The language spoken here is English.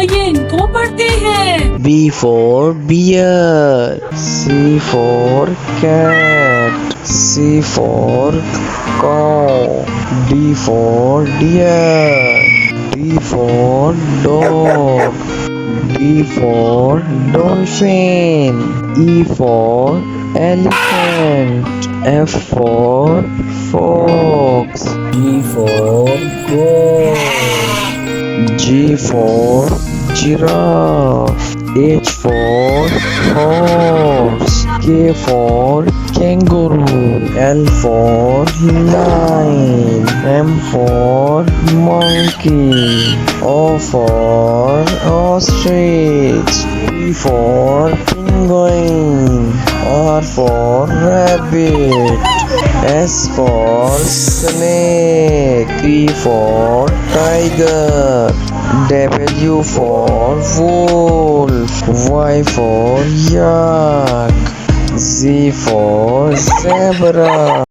आइए इनको पढ़ते हैं। B for bear. C for cat. C for cow. D for deer. D for dog. D for dolphin. E for elephant. F for fox. G for goat. G for giraffe. H for horse. K for kangaroo. L for lion. M for monkey. O for ostrich. P for penguin. R for rabbit. S for snake. T for tiger. W for wolf. Y for yak. Z for zebra.